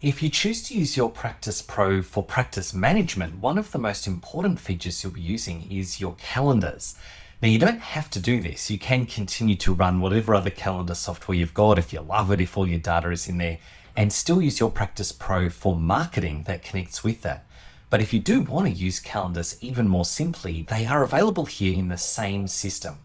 If you choose to use your Practice Pro for practice management, one of the most important features you'll be using is your calendars. Now, you don't have to do this. You can continue to run whatever other calendar software you've got if you love it, if all your data is in there, and still use your Practice Pro for marketing that connects with that. But if you do want to use calendars even more simply, they are available here in the same system.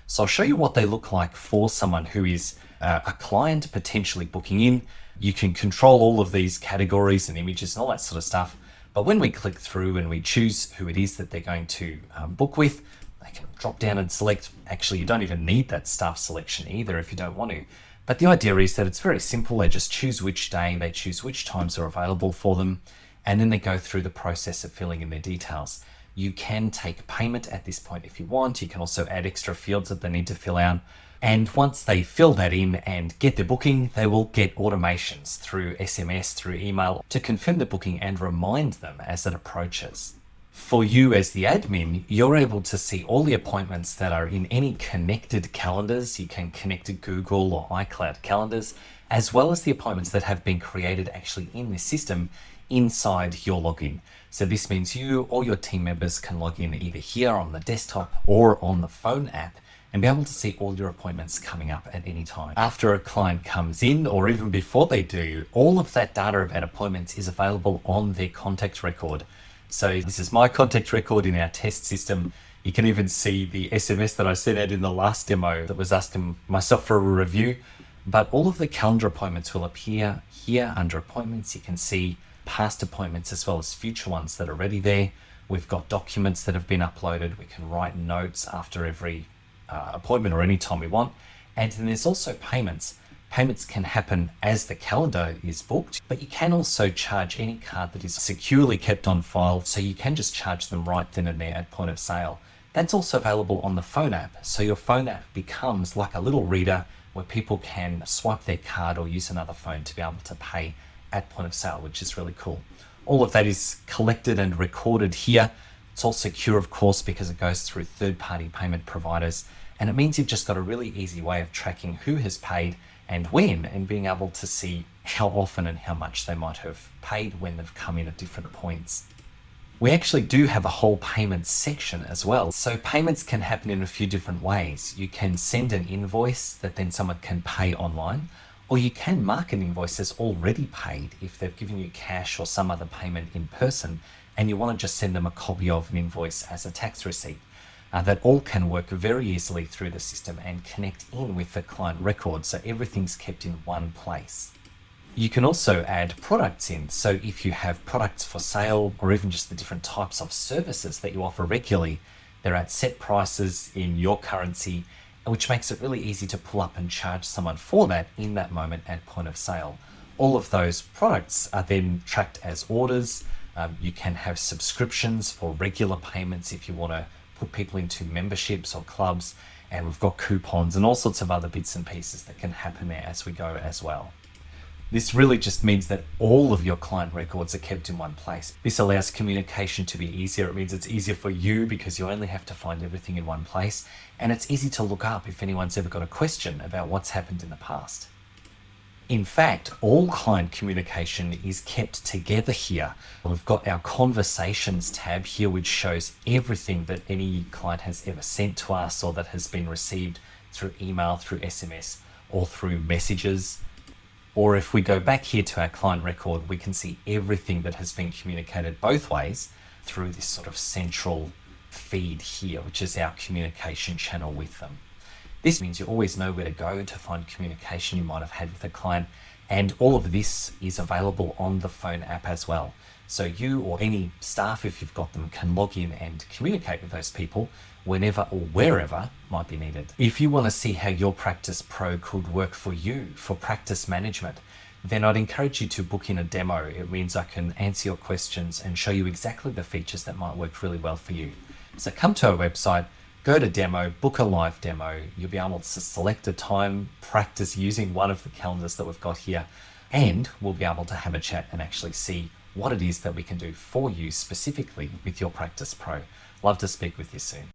So I'll show you what they look like for someone who is a client potentially booking in. You can control all of these categories and images and all that sort of stuff. But when we click through and we choose who it is that they're going to book with, they can drop down and select. Actually, you don't even need that staff selection either if you don't want to. But the idea is that it's very simple. They just choose which day, they choose which times are available for them, and then they go through the process of filling in their details. You can take payment at this point if you want. You can also add extra fields that they need to fill out. And once they fill that in and get their booking, they will get automations through SMS, through email to confirm the booking and remind them as it approaches. For you as the admin, you're able to see all the appointments that are in any connected calendars. You can connect to Google or iCloud calendars, as well as the appointments that have been created actually in this system inside your login. So this means you or your team members can log in either here on the desktop or on the phone app and be able to see all your appointments coming up at any time. After a client comes in, or even before they do, all of that data about appointments is available on their contact record. So this is my contact record in our test system. You can even see the SMS that I sent out in the last demo that was asking myself for a review. But all of the calendar appointments will appear here under appointments. You can see past appointments as well as future ones that are already there. We've got documents that have been uploaded. We can write notes after every appointment or any time we want. And then there's also payments. Payments can happen as the calendar is booked, but you can also charge any card that is securely kept on file. So you can just charge them right then and there at point of sale. That's also available on the phone app. So your phone app becomes like a little reader where people can swipe their card or use another phone to be able to pay at point of sale, which is really cool. All of that is collected and recorded here. It's all secure, of course, because it goes through third-party payment providers. And it means you've just got a really easy way of tracking who has paid and when, and being able to see how often and how much they might have paid when they've come in at different points. We actually do have a whole payments section as well. So payments can happen in a few different ways. You can send an invoice that then someone can pay online, or you can mark an invoice as already paid if they've given you cash or some other payment in person, and you want to just send them a copy of an invoice as a tax receipt. That all can work very easily through the system and connect in with the client record, so everything's kept in one place. You can also add products in. So if you have products for sale or even just the different types of services that you offer regularly, they're at set prices in your currency, which makes it really easy to pull up and charge someone for that in that moment at point of sale. All of those products are then tracked as orders. You can have subscriptions for regular payments if you want to put people into memberships or clubs, and we've got coupons and all sorts of other bits and pieces that can happen there as we go as well. This really just means that all of your client records are kept in one place. This allows communication to be easier. It means it's easier for you because you only have to find everything in one place, and it's easy to look up if anyone's ever got a question about what's happened in the past. In fact, all client communication is kept together here. We've got our conversations tab here, which shows everything that any client has ever sent to us or that has been received through email, through SMS, or through messages. Or if we go back here to our client record, we can see everything that has been communicated both ways through this sort of central feed here, which is our communication channel with them. This means you always know where to go to find communication you might have had with a client, and all of this is available on the phone app as well. So you or any staff, if you've got them, can log in and communicate with those people whenever or wherever might be needed. If you want to see how your Practice Pro could work for you for practice management, then I'd encourage you to book in a demo. It means I can answer your questions and show you exactly the features that might work really well for you. So come to our website, go to demo, book a live demo. You'll be able to select a time, practice using one of the calendars that we've got here, and we'll be able to have a chat and actually see what it is that we can do for you specifically with your Practice Pro. Love to speak with you soon.